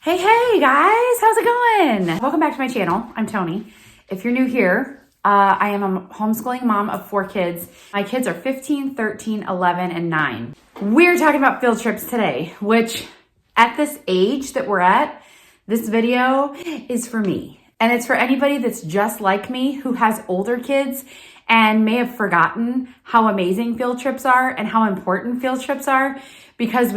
Hey guys, how's it going? Welcome back to my channel. I'm Toni. If you're new here, I am a homeschooling mom of 4 kids. My kids are 15, 13, 11, and 9. We're talking about field trips today, which at this age that we're at, this video is for me. And it's for anybody that's just like me who has older kids and may have forgotten how amazing field trips are and how important field trips are, because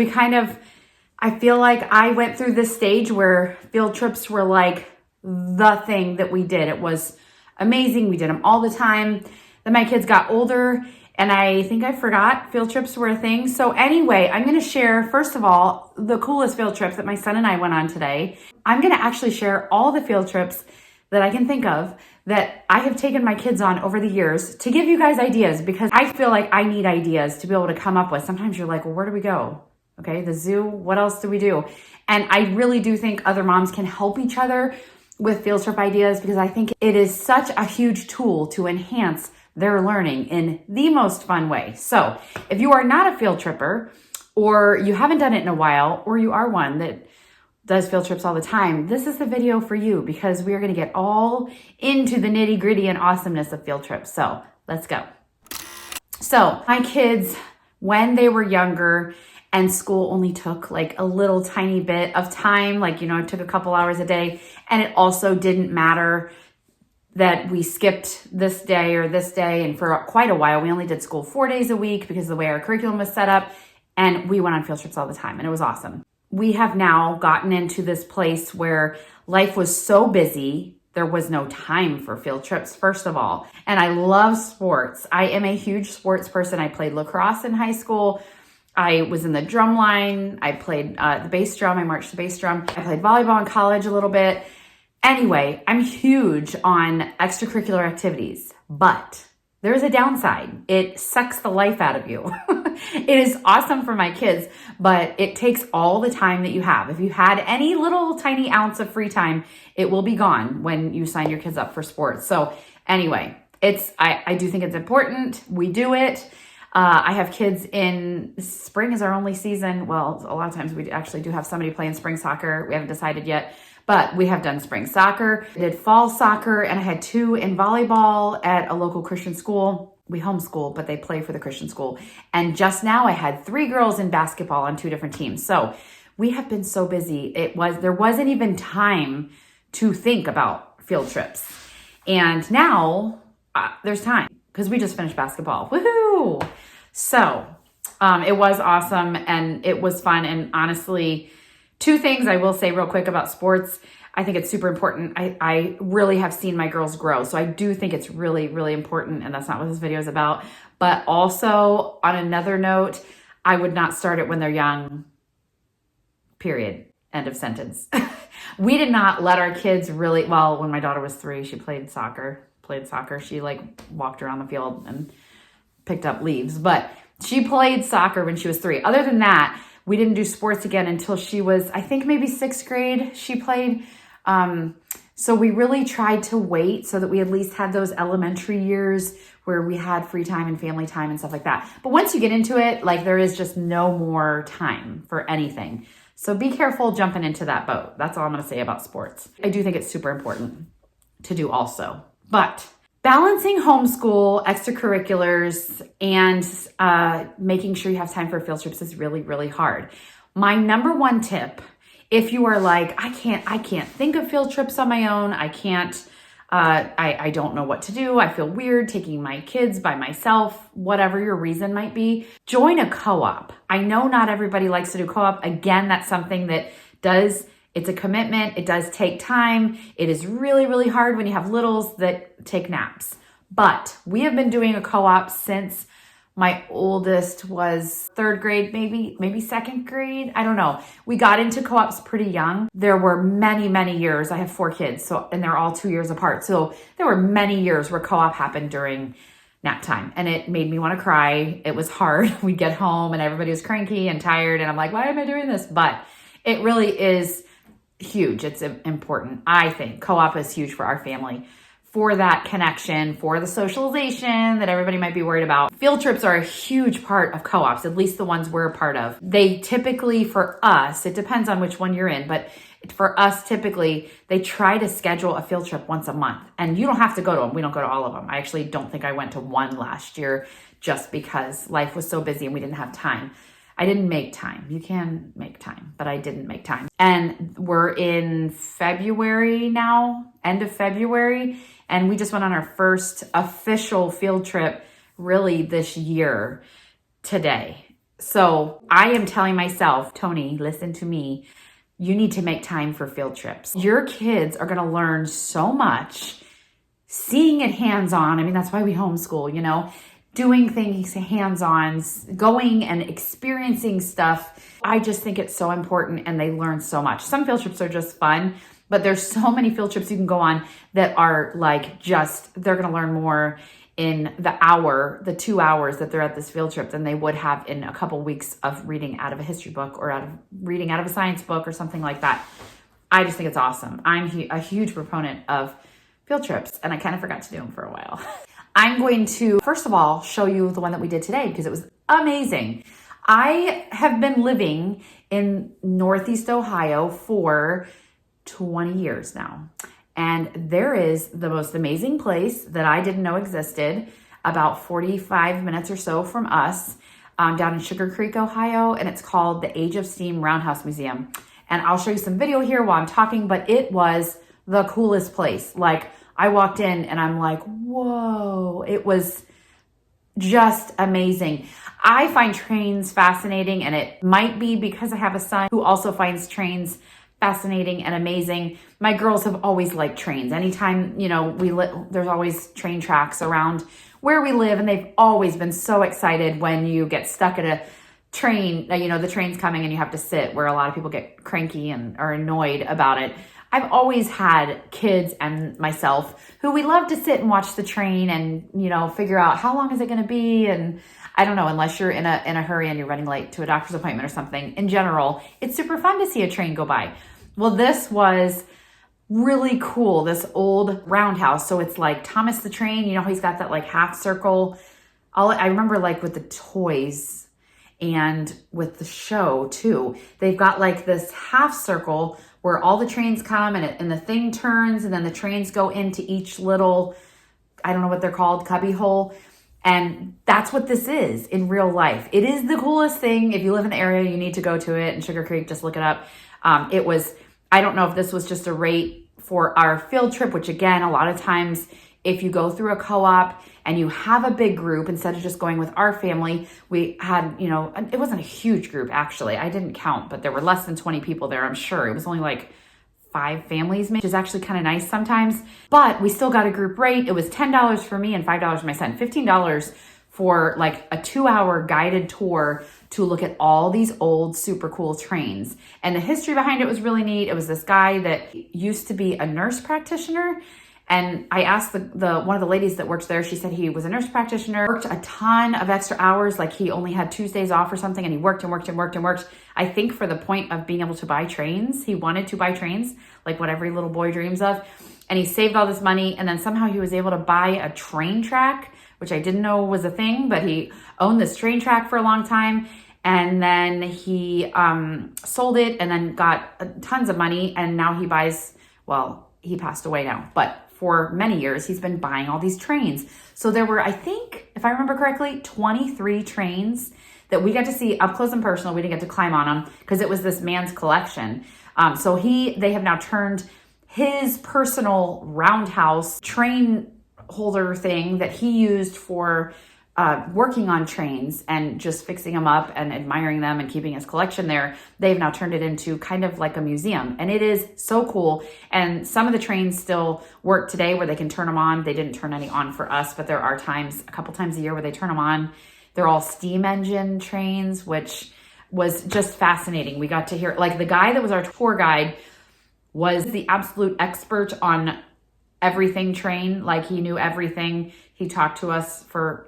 I feel like I went through this stage where field trips were like the thing that we did. It was amazing. We did them all the time. Then my kids got older and I think I forgot field trips were a thing. So anyway, I'm going to share, first of all, the coolest field trips that my son and I went on today. I'm going to actually share all the field trips that I can think of that I have taken my kids on over the years to give you guys ideas, because I feel like I need ideas to be able to come up with. Sometimes you're like, well, where do we go? Okay, the zoo, what else do we do? And I really do think other moms can help each other with field trip ideas, because I think it is such a huge tool to enhance their learning in the most fun way. So if you are not a field tripper, or you haven't done it in a while, or you are one that does field trips all the time, this is the video for you, because we are going to get all into the nitty gritty and awesomeness of field trips. So let's go. So my kids, when they were younger, and school only took like a little tiny bit of time, like, it took a couple hours a day. And it also didn't matter that we skipped this day or this day. And for quite a while, we only did school 4 days a week because of the way our curriculum was set up. And we went on field trips all the time, and it was awesome. We have now gotten into this place where life was so busy, there was no time for field trips, first of all. And I love sports. I am a huge sports person. I played lacrosse in high school. I was in the drum line. I played the bass drum. I marched the bass drum. I played volleyball in college a little bit. Anyway, I'm huge on extracurricular activities, but there's a downside. It sucks the life out of you. It is awesome for my kids, but it takes all the time that you have. If you had any little tiny ounce of free time, it will be gone when you sign your kids up for sports. So anyway, I do think it's important. We do it. I have kids in spring is our only season. Well, a lot of times we actually do have somebody playing spring soccer. We haven't decided yet, but we have done spring soccer. I did fall soccer, and I had 2 in volleyball at a local Christian school. We homeschool, but they play for the Christian school. And just now I had 3 girls in basketball on 2 different teams. So we have been so busy. There wasn't even time to think about field trips. And now there's time, because we just finished basketball. Woohoo! So it was awesome and it was fun. And honestly, 2 things I will say real quick about sports. I think it's super important. I really have seen my girls grow. So I do think it's really, really important. And that's not what this video is about. But also, on another note, I would not start it when they're young, period. End of sentence. We did not let our kids when my daughter was 3, she played soccer. She walked around the field and picked up leaves, but she played soccer when she was 3. Other than that, we didn't do sports again until she was, I think, maybe 6th grade she played. So we really tried to wait so that we at least had those elementary years where we had free time and family time and stuff like that. But once you get into it, there is just no more time for anything. So be careful jumping into that boat. That's all I'm going to say about sports. I do think it's super important to do also. But balancing homeschool, extracurriculars, and making sure you have time for field trips is really, really hard. My number 1 tip, if you are like, I can't think of field trips on my own, I don't know what to do, I feel weird taking my kids by myself, whatever your reason might be, join a co-op. I know not everybody likes to do co-op. Again, that's something that it's a commitment. It does take time. It is really, really hard when you have littles that take naps. But we have been doing a co-op since my oldest was 3rd grade, maybe 2nd grade. I don't know. We got into co-ops pretty young. There were many, many years. I have 4 kids, and they're all 2 years apart. So there were many years where co-op happened during nap time, and it made me want to cry. It was hard. We'd get home and everybody was cranky and tired, and I'm like, why am I doing this? But it really is huge. It's important. I think co-op is huge for our family, for that connection, for the socialization that everybody might be worried about. Field trips are a huge part of co-ops, at least the ones we're a part of. They typically, for us, it depends on which one you're in, but for us, typically, they try to schedule a field trip once a month. And you don't have to go to them. We don't go to all of them. I actually don't think I went to one last year just because life was so busy and we didn't have time. I didn't make time. You can make time, but I didn't make time. And we're in February now, end of February. And we just went on our first official field trip really this year today. So I am telling myself, Toni, listen to me. You need to make time for field trips. Your kids are going to learn so much, seeing it hands-on. I mean, that's why we homeschool, you know, doing things hands-on, going and experiencing stuff. I just think it's so important and they learn so much. Some field trips are just fun, but there's so many field trips you can go on that are like they're going to learn more in the 2 hours that they're at this field trip than they would have in a couple weeks of reading out of a history book or reading out of a science book or something like that. I just think it's awesome. I'm a huge proponent of field trips, and I kind of forgot to do them for a while. I'm going to, first of all, show you the one that we did today because it was amazing. I have been living in Northeast Ohio for 20 years now. And there is the most amazing place that I didn't know existed, about 45 minutes or so from us, down in Sugar Creek, Ohio. And it's called the Age of Steam Roundhouse Museum. And I'll show you some video here while I'm talking, but it was the coolest place. Like, I walked in and I'm like, whoa, it was just amazing. I find trains fascinating, and it might be because I have a son who also finds trains fascinating and amazing. My girls have always liked trains. Anytime, you know, there's always train tracks around where we live, and they've always been so excited when you get stuck at a train, you know, the train's coming and you have to sit, where a lot of people get cranky and are annoyed about it. I've always had kids and myself who we love to sit and watch the train and, you know, figure out how long is it going to be. And I don't know, unless you're in a hurry and you're running late to a doctor's appointment or something. In general, it's super fun to see a train go by. Well, this was really cool, this old roundhouse. So it's like Thomas the Train, you know, he's got that like half circle. I remember like with the toys and with the show too, they've got like this half circle where all the trains come and the thing turns, and then the trains go into each little, I don't know what they're called, cubby hole. And that's what this is in real life. It is the coolest thing. If you live in the area, you need to go to it. In Sugar Creek, just look it up. I don't know if this was just a rate for our field trip, which again, a lot of times, if you go through a co-op and you have a big group, instead of just going with our family, we had, you know, it wasn't a huge group actually. I didn't count, but there were less than 20 people there, I'm sure. It was only like 5 families, which is actually kind of nice sometimes, but we still got a group rate. It was $10 for me and $5 for my son, $15 for like a 2-hour guided tour to look at all these old super cool trains. And the history behind it was really neat. It was this guy that used to be a nurse practitioner. And I asked one of the ladies that worked there, she said he was a nurse practitioner, worked a ton of extra hours, like he only had Tuesdays off or something, and he worked and worked and worked and worked. I think for the point of being able to buy trains, he wanted to buy trains, like what every little boy dreams of. And he saved all this money, and then somehow he was able to buy a train track, which I didn't know was a thing, but he owned this train track for a long time. And then he sold it and then got tons of money. And now he he passed away now, but for many years, he's been buying all these trains. So there were, I think, if I remember correctly, 23 trains that we got to see up close and personal. We didn't get to climb on them because it was this man's collection. So they have now turned his personal roundhouse train holder thing that he used for working on trains and just fixing them up and admiring them and keeping his collection there. They've now turned it into kind of like a museum, and it is so cool. And some of the trains still work today where they can turn them on. They didn't turn any on for us, but there are times, a couple times a year, where they turn them on. They're all steam engine trains, which was just fascinating. We got to hear, like, the guy that was our tour guide was the absolute expert on everything train. Like, he knew everything. He talked to us for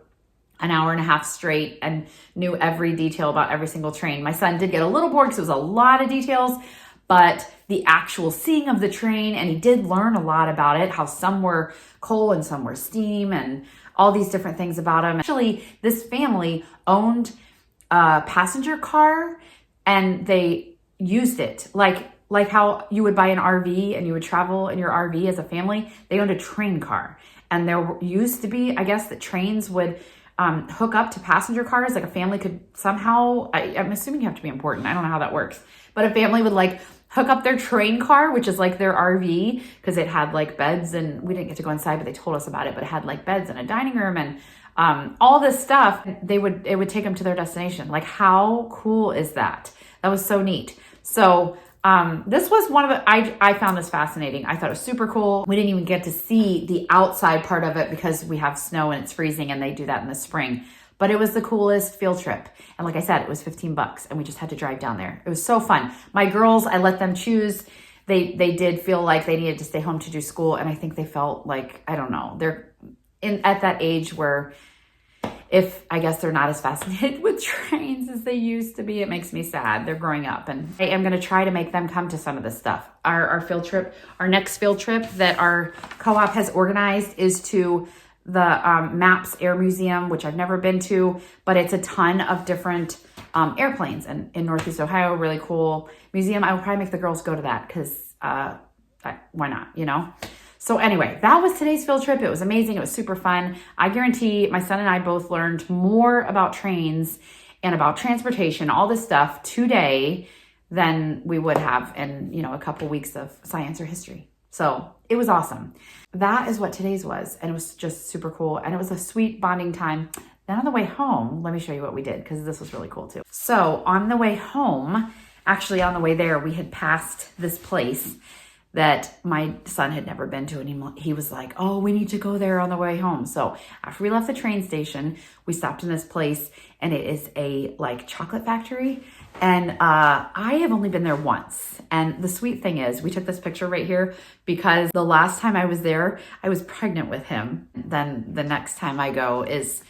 an hour and a half straight and knew every detail about every single train. My son did get a little bored because it was a lot of details, but the actual seeing of the train, and he did learn a lot about it, how some were coal and some were steam and all these different things about them. Actually, this family owned a passenger car and they used it. Like, like how you would buy an RV and you would travel in your RV as a family. They owned a train car. And there used to be, I guess, that trains would hook up to passenger cars. Like a family could somehow, I'm assuming you have to be important. I don't know how that works. But a family would like hook up their train car, which is like their RV, because it had like beds, and we didn't get to go inside, but they told us about it. But it had like beds and a dining room and all this stuff. It would take them to their destination. Like, how cool is that? That was so neat. So this was one of the, I found this fascinating. I thought it was super cool. We didn't even get to see the outside part of it because we have snow and it's freezing, and they do that in the spring. But it was the coolest field trip. And like I said, it was $15 and we just had to drive down there. It was so fun. My girls, I let them choose. They did feel like they needed to stay home to do school. And I think they felt like, I don't know, they're at that age where I guess they're not as fascinated with trains as they used to be. It makes me sad. They're growing up, and I am going to try to make them come to some of this stuff. Our field trip, our next field trip that our co-op has organized is to the Maps Air Museum, which I've never been to, but it's a ton of different airplanes and in Northeast Ohio. Really cool museum. I will probably make the girls go to that because why not, you know? So anyway, that was today's field trip. It was amazing. It was super fun. I guarantee my son and I both learned more about trains and about transportation, all this stuff today than we would have in, you know, a couple weeks of science or history. So it was awesome. That is what today's was. And it was just super cool. And it was a sweet bonding time. Then on the way home, let me show you what we did, because this was really cool too. So on the way home, actually on the way there, we had passed this place that my son had never been to, and he was like, oh, we need to go there on the way home. So after we left the train station, we stopped in this place, and it is a like chocolate factory. And I have only been there once. And the sweet thing is, we took this picture right here because the last time I was there, I was pregnant with him. Then the next time I go is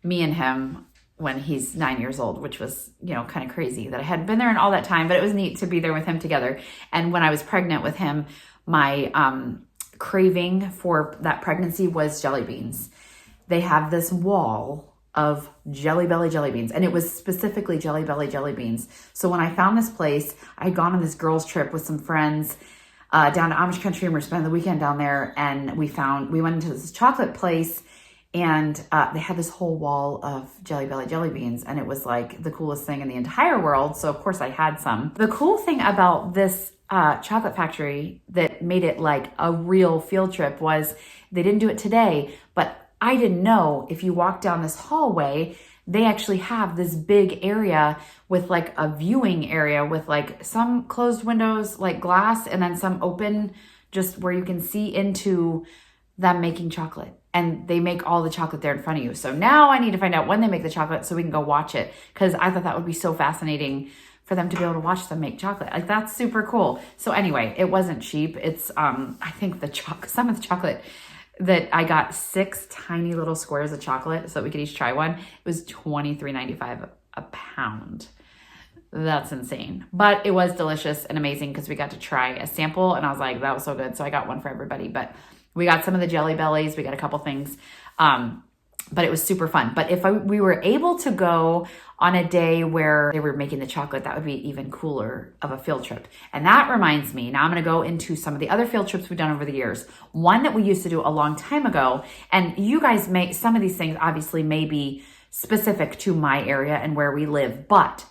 me and him when he's 9 years old, which was, you know, kind of crazy that I hadn't been there in all that time, but it was neat to be there with him together. And when I was pregnant with him, my craving for that pregnancy was jelly beans. They have this wall of Jelly Belly jelly beans, and it was specifically Jelly Belly jelly beans. So when I found this place, I had gone on this girls trip with some friends down to Amish country, and we were spending the weekend down there, and we went into this chocolate place, and they had this whole wall of Jelly Belly jelly beans, and it was like the coolest thing in the entire world. So of course I had some. The cool thing about this chocolate factory that made it like a real field trip was they didn't do it today, but I didn't know if you walk down this hallway, they actually have this big area with like a viewing area with like some closed windows, like glass, and then some open, just where you can see into them making chocolate. And they make all the chocolate there in front of you. So now I need to find out when they make the chocolate so we can go watch it, because I thought that would be so fascinating for them to be able to watch them make chocolate. Like, that's super cool. So anyway, it wasn't cheap. It's I think some of the chocolate that I got 6 tiny little squares of chocolate so that we could each try one. It was $23.95 a pound. That's insane. But it was delicious and amazing because we got to try a sample, and I was like, that was so good. So I got one for everybody. But we got some of the Jelly Bellies. We got a couple things. But it was super fun. But if we were able to go on a day where they were making the chocolate, that would be even cooler of a field trip. And that reminds me, now I'm going to go into some of the other field trips we've done over the years. One that we used to do a long time ago, and you guys some of these things obviously may be specific to my area and where we live, but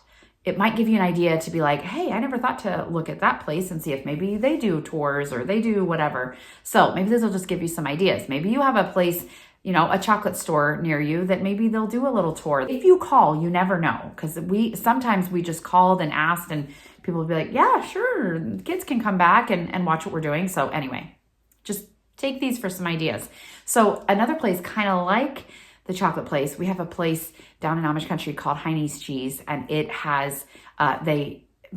it might give you an idea to be like, hey, I never thought to look at that place and see if maybe they do tours or they do whatever. So maybe this will just give you some ideas. Maybe you have a place, you know, a chocolate store near you that maybe they'll do a little tour. If you call, you never know, because sometimes we just called and asked, and people will be like, yeah, sure, kids can come back and watch what we're doing. So anyway, just take these for some ideas. So another place kind of like the chocolate place, we have a place down in Amish country called Heine's Cheese, and it has,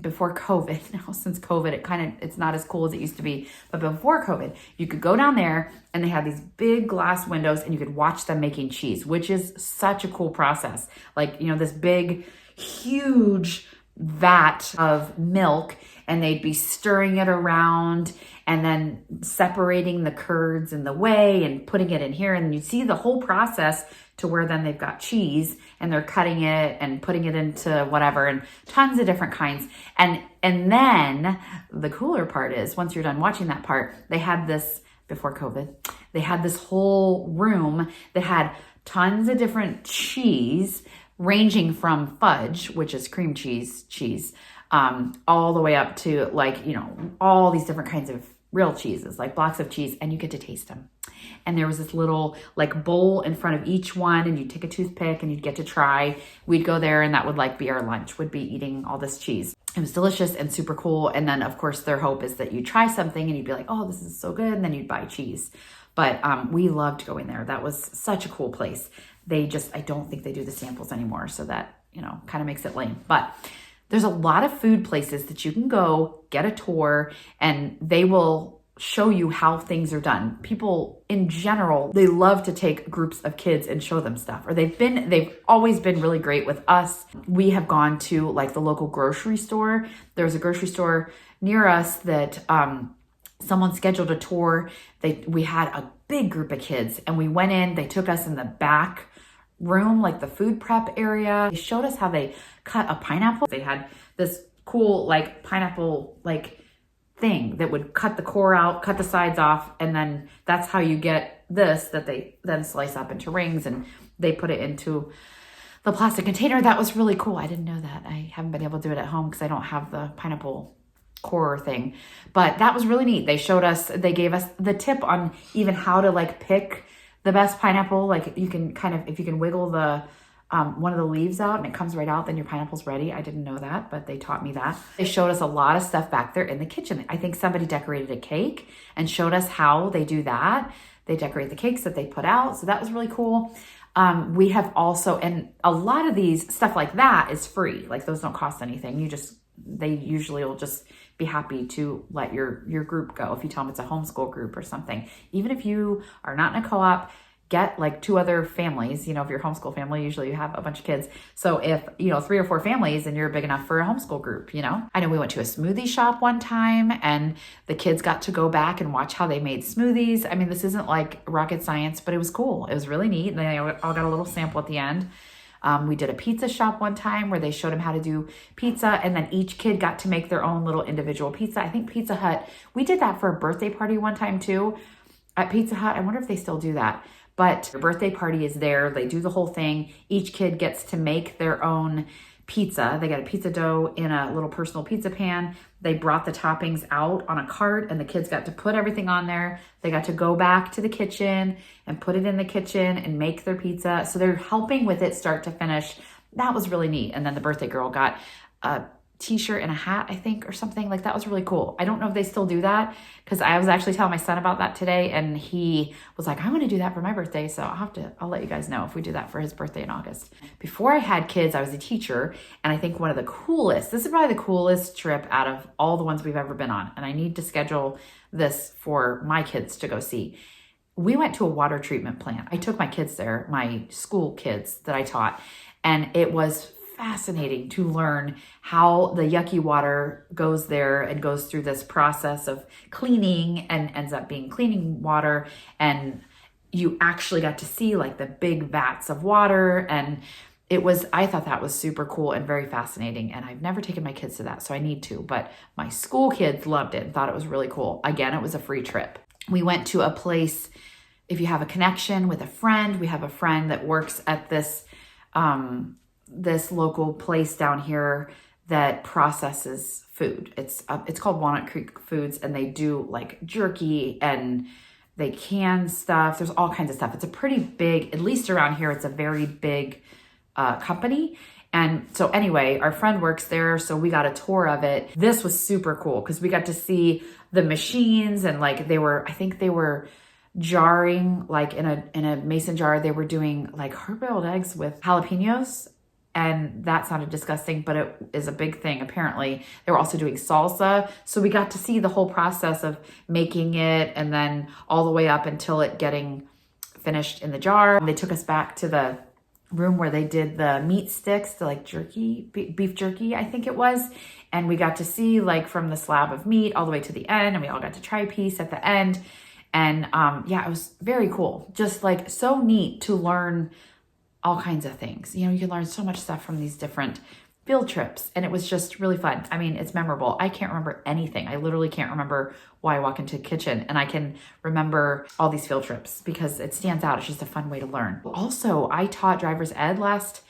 before COVID, now since COVID, it's not as cool as it used to be, but before COVID, you could go down there and they had these big glass windows and you could watch them making cheese, which is such a cool process. Like, you know, this big, huge vat of milk, and they'd be stirring it around and then separating the curds in the whey and putting it in here. And you see the whole process to where then they've got cheese and they're cutting it and putting it into whatever, and tons of different kinds. And then the cooler part is, once you're done watching that part, they had this, before COVID, they had this whole room that had tons of different cheese, ranging from fudge, which is cream cheese, all the way up to all these different kinds of real cheeses, like blocks of cheese, and you get to taste them. And there was this little bowl in front of each one, and you'd take a toothpick and you'd get to try. We'd go there, and that would be our lunch, would be eating all this cheese. It was delicious and super cool. And then of course their hope is that you try something and you'd be like, oh, this is so good. And then you'd buy cheese. But we loved going there. That was such a cool place. I don't think they do the samples anymore. So that, kind of makes it lame. But there's a lot of food places that you can go, get a tour, and they will show you how things are done. People in general, they love to take groups of kids and show them stuff, or they've always been really great with us. We have gone to the local grocery store. There's a grocery store near us that someone scheduled a tour. We had a big group of kids, and we went in. They took us in the back room, the food prep area. They showed us how they cut a pineapple. They had this cool pineapple thing that would cut the core out, cut the sides off, and then that's how you get this that they then slice up into rings, and they put it into the plastic container. That was really cool. I didn't know that. I haven't been able to do it at home because I don't have the pineapple core thing, but that was really neat. They gave us the tip on even how to pick the best pineapple. You can if you can wiggle the one of the leaves out and it comes right out, then your pineapple's ready. I didn't know that, but they taught me that. They showed us a lot of stuff back there in the kitchen. I think somebody decorated a cake and showed us how they do that. They decorate the cakes that they put out. So that was really cool. We have also, and a lot of these stuff like that is free. Those don't cost anything. They usually will just be happy to let your group go if you tell them it's a homeschool group or something. Even if you are not in a co-op, get 2 other families. If you're a homeschool family, usually you have a bunch of kids. So if, 3 or 4 families and you're big enough for a homeschool group, I know we went to a smoothie shop one time and the kids got to go back and watch how they made smoothies. I mean, this isn't rocket science, but it was cool. It was really neat. And they all got a little sample at the end. We did a pizza shop one time where they showed them how to do pizza, and then each kid got to make their own little individual pizza. I think Pizza Hut, we did that for a birthday party one time too at Pizza Hut. I wonder if they still do that. But your birthday party is there. They do the whole thing. Each kid gets to make their own pizza. They got a pizza dough in a little personal pizza pan. They brought the toppings out on a cart, and the kids got to put everything on there. They got to go back to the kitchen and put it in the kitchen and make their pizza. So they're helping with it start to finish. That was really neat. And then the birthday girl got a t-shirt and a hat, I think, or something. That was really cool. I don't know if they still do that, because I was actually telling my son about that today, and he was like, I want to do that for my birthday. So I'll let you guys know if we do that for his birthday in August. Before I had kids, I was a teacher, and I think this is probably the coolest trip out of all the ones we've ever been on. And I need to schedule this for my kids to go see. We went to a water treatment plant. I took my kids there, my school kids that I taught, and it was fascinating to learn how the yucky water goes there and goes through this process of cleaning and ends up being cleaning water. And you actually got to see the big vats of water. And I thought that was super cool and very fascinating. And I've never taken my kids to that, so I need to, but my school kids loved it and thought it was really cool. Again, it was a free trip. We went to a place, if you have a connection with a friend, we have a friend that works at this local place down here that processes food. It's called Walnut Creek Foods, and they do jerky and they can stuff. There's all kinds of stuff. It's a pretty big, at least around here, it's a very big company. And so anyway, our friend works there, so we got a tour of it. This was super cool because we got to see the machines, and I think they were jarring in a mason jar. They were doing hard-boiled eggs with jalapenos. And that sounded disgusting, but it is a big thing, apparently. They were also doing salsa. So we got to see the whole process of making it, and then all the way up until it getting finished in the jar. They took us back to the room where they did the meat sticks, the like jerky, beef jerky, I think it was. And we got to see like from the slab of meat all the way to the end, and we all got to try a piece at the end. And yeah, it was very cool. Just like so neat to learn all kinds of things. You know, you can learn so much stuff from these different field trips, and it was just really fun. I mean, it's memorable. I can't remember anything. I literally can't remember why I walk into a kitchen, and I can remember all these field trips because it stands out. It's just a fun way to learn. Also, I taught driver's ed last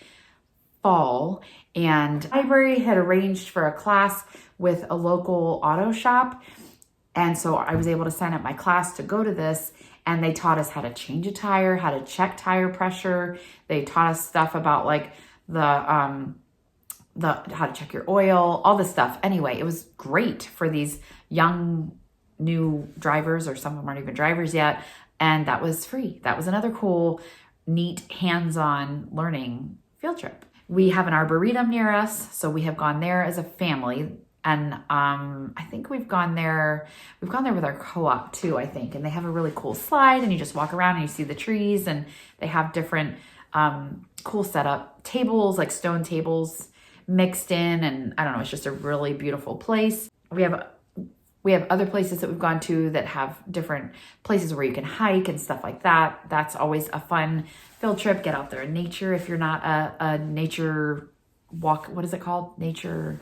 fall, and the library had arranged for a class with a local auto shop. And so I was able to sign up my class to go to this, and they taught us how to change a tire, how to check tire pressure. They taught us stuff about like the how to check your oil, all this stuff. Anyway, it was great for these young new drivers, or some of them aren't even drivers yet. And that was free. That was another cool, neat, hands-on learning field trip. We have an arboretum near us, so we have gone there as a family. And I think we've gone there with our co-op too, I think. And they have a really cool slide, and you just walk around and you see the trees, and they have different cool setup tables, like stone tables mixed in. And I don't know, it's just a really beautiful place. We have other places that we've gone to that have different places where you can hike and stuff like that. That's always a fun field trip. Get out there in nature. If you're not a nature walk, what is it called? Nature,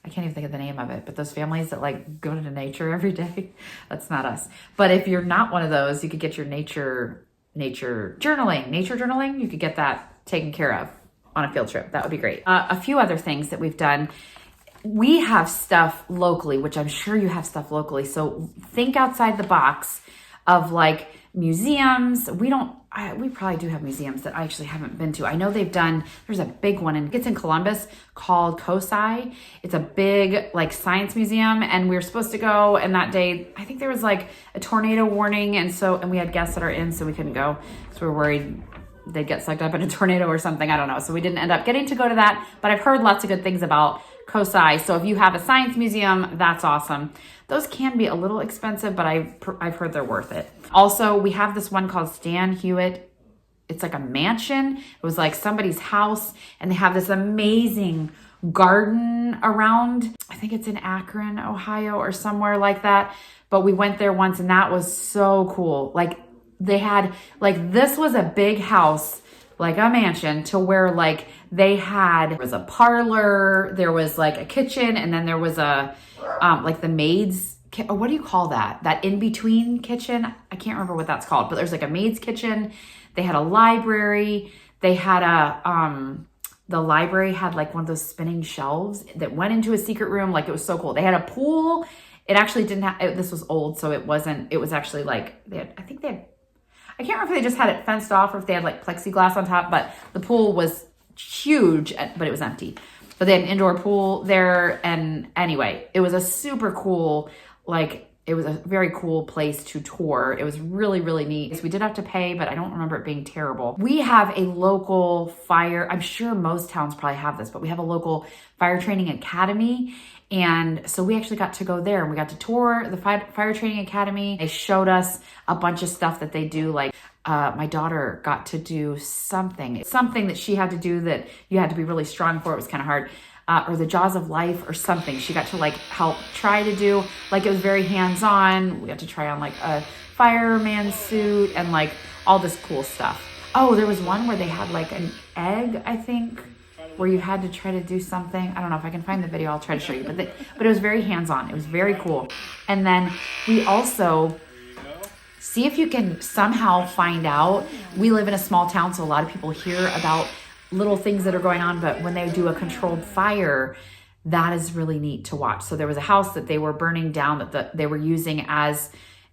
I can't even think of the name of it, but those families that like go to nature every day, that's not us. But if you're not one of those, you could get your nature journaling. You could get that taken care of on a field trip. That would be great. A few other things that we've done. We have stuff locally, which I'm sure you have stuff locally. So think outside the box of like museums. We probably do have museums that I actually haven't been to. I know there's a big one, and it's in Columbus called COSI. It's a big like science museum, and we were supposed to go. And that day, I think there was like a tornado warning. And we had guests that are in, so we couldn't go. So we were worried they'd get sucked up in a tornado or something. I don't know. So we didn't end up getting to go to that, but I've heard lots of good things about COSI. So if you have a science museum, that's awesome. Those can be a little expensive, but I've heard they're worth it. Also, we have this one called Stan Hewitt. It's like a mansion. It was like somebody's house, and they have this amazing garden around. I think it's in Akron, Ohio, or somewhere like that. But we went there once, and that was so cool. Like they had, like this was a big house, like a mansion, to where like there was a parlor, there was like a kitchen, and then there was a like the maid's, or what do you call that? That in-between kitchen? I can't remember what that's called, but there's like a maid's kitchen. They had a library. They had the library had like one of those spinning shelves that went into a secret room. Like it was so cool. They had a pool. It actually didn't have, this was old, so it was actually like, I can't remember if they just had it fenced off or if they had like plexiglass on top, but the pool was huge, but it was empty. But they had an indoor pool there. And anyway, it was a super cool, it was a very cool place to tour. It was really, really neat. We did have to pay, but I don't remember it being terrible. We have a local fire, I'm sure most towns probably have this, but we have a local fire training academy. And so we actually got to go there, and we got to tour the fire training academy. They showed us a bunch of stuff that they do. Like my daughter got to do something that she had to do that you had to be really strong for. It was kind of hard. Or the jaws of life or something. She got to like help try to do, like it was very hands-on. We got to try on like a fireman suit and like all this cool stuff. Oh, there was one where they had like an egg, I think, where you had to try to do something. I don't know if I can find the video. I'll try to show you. But it was very hands-on. It was very cool. And then we also see if you can somehow find out. We live in a small town, so a lot of people hear about little things that are going on, but when they do a controlled fire, that is really neat to watch. So there was a house that they were burning down that they were using as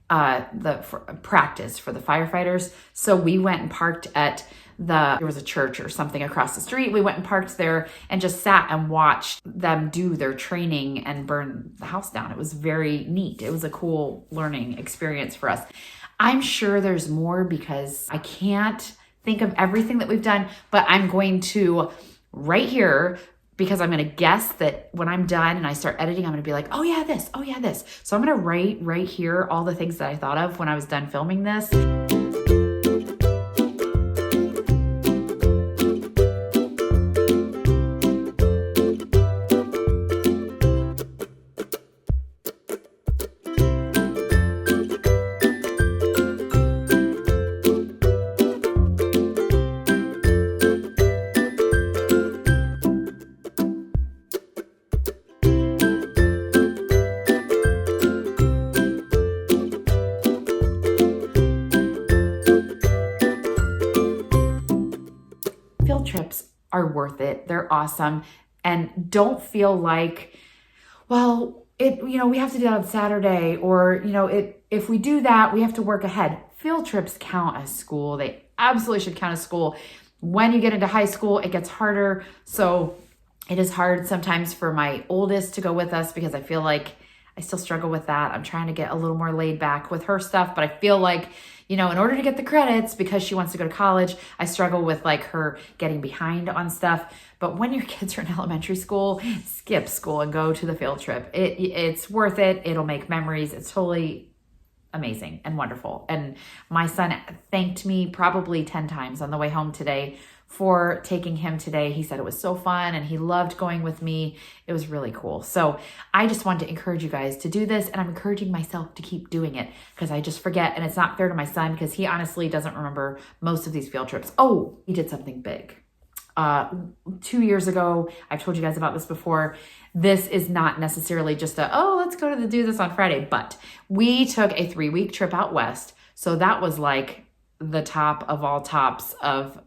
practice for the firefighters. So we went and parked at there was a church or something across the street. We went and parked there and just sat and watched them do their training and burn the house down. It was very neat. It was a cool learning experience for us. I'm sure there's more because I can't think of everything that we've done, but I'm going to right here, because I'm going to guess that when I'm done and I start editing, I'm going to be like, oh yeah, this. So I'm going to write right here all the things that I thought of when I was done filming this. worth it. They're awesome. And don't feel like, well, we have to do that on Saturday, or, if we do that, we have to work ahead. Field trips count as school. They absolutely should count as school. When you get into high school, it gets harder. So it is hard sometimes for my oldest to go with us because I feel like I still struggle with that. I'm trying to get a little more laid back with her stuff, but I feel like, in order to get the credits, because she wants to go to college, I struggle with like her getting behind on stuff. But when your kids are in elementary school, skip school and go to the field trip. It's worth it. It'll make memories. It's totally amazing and wonderful. And my son thanked me probably 10 times on the way home today for taking him today. He said it was so fun and he loved going with me. It was really cool. So I just wanted to encourage you guys to do this, and I'm encouraging myself to keep doing it because I just forget, and it's not fair to my son because he honestly doesn't remember most of these field trips. Oh, he did something big. 2 years ago, I've told you guys about this before. This is not necessarily just let's go to do this on Friday, but we took a 3-week trip out west. So that was like the top of all tops of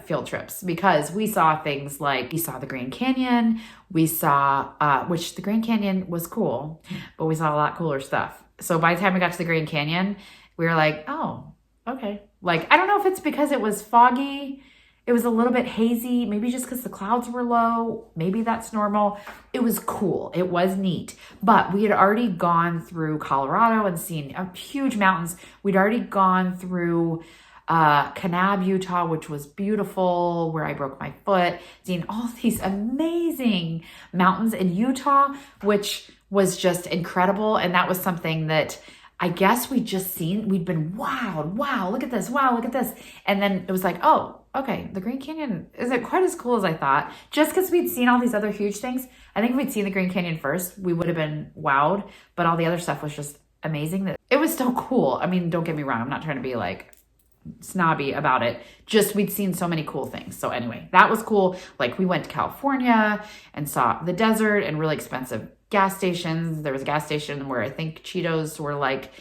field trips, because we saw things like, we saw the Grand Canyon, we saw, which the Grand Canyon was cool, but we saw a lot cooler stuff. So by the time we got to the Grand Canyon, we were like, oh, okay. Like, I don't know if it's because it was foggy, it was a little bit hazy, maybe just because the clouds were low, maybe that's normal. It was cool, it was neat, but we had already gone through Colorado and seen huge mountains. We'd already gone through Kanab, Utah, which was beautiful, where I broke my foot, seeing all these amazing mountains in Utah, which was just incredible. And that was something that I guess we'd been wowed. Wow, look at this. Wow, look at this. And then it was like, oh, okay, the Grand Canyon isn't quite as cool as I thought. Just because we'd seen all these other huge things. I think if we'd seen the Grand Canyon first, we would have been wowed, but all the other stuff was just amazing. It was still cool. I mean, don't get me wrong. I'm not trying to be like snobby about it. Just we'd seen so many cool things. So anyway, that was cool. Like, we went to California and saw the desert and really expensive gas stations. There was a gas station where I think Cheetos were like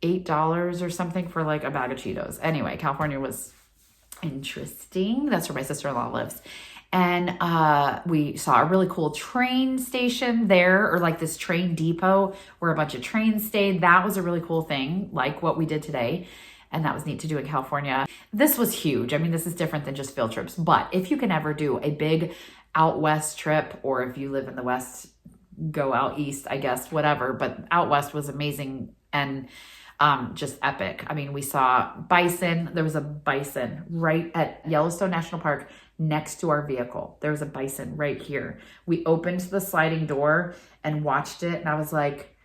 $8 or something for like a bag of Cheetos. Anyway, California was interesting. That's where my sister-in-law lives. And we saw a really cool train station there, or like this train depot where a bunch of trains stayed. That was a really cool thing, like what we did today. And that was neat to do in California. This was huge. I mean, this is different than just field trips. But if you can ever do a big out west trip, or if you live in the West, go out east, I guess, whatever. But out west was amazing and just epic. I mean, we saw bison. There was a bison right at Yellowstone National Park next to our vehicle. There was a bison right here. We opened the sliding door and watched it. And I was like,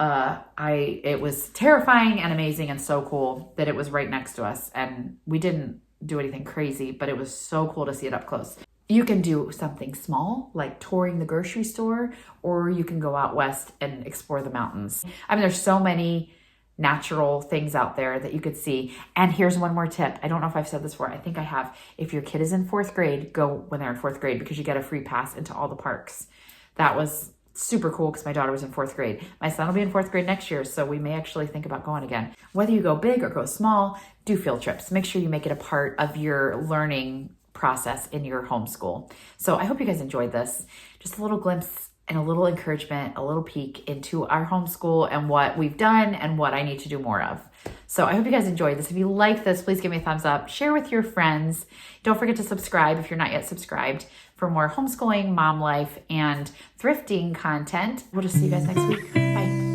it was terrifying and amazing and so cool that it was right next to us. And we didn't do anything crazy, but it was so cool to see it up close. You can do something small, like touring the grocery store, or you can go out west and explore the mountains. I mean, there's so many natural things out there that you could see. And here's one more tip. I don't know if I've said this before. I think I have. If your kid is in 4th grade, go when they're in 4th grade, because you get a free pass into all the parks. That was super cool because my daughter was in 4th grade. My son will be in 4th grade next year, so we may actually think about going again. Whether you go big or go small, do field trips. Make sure you make it a part of your learning process in your homeschool. So I hope you guys enjoyed this. Just a little glimpse and a little encouragement, a little peek into our homeschool and what we've done and what I need to do more of. So I hope you guys enjoyed this. If you like this, please give me a thumbs up. Share with your friends. Don't forget to subscribe if you're not yet subscribed for more homeschooling, mom life, and thrifting content. We'll just see you guys next week. Bye.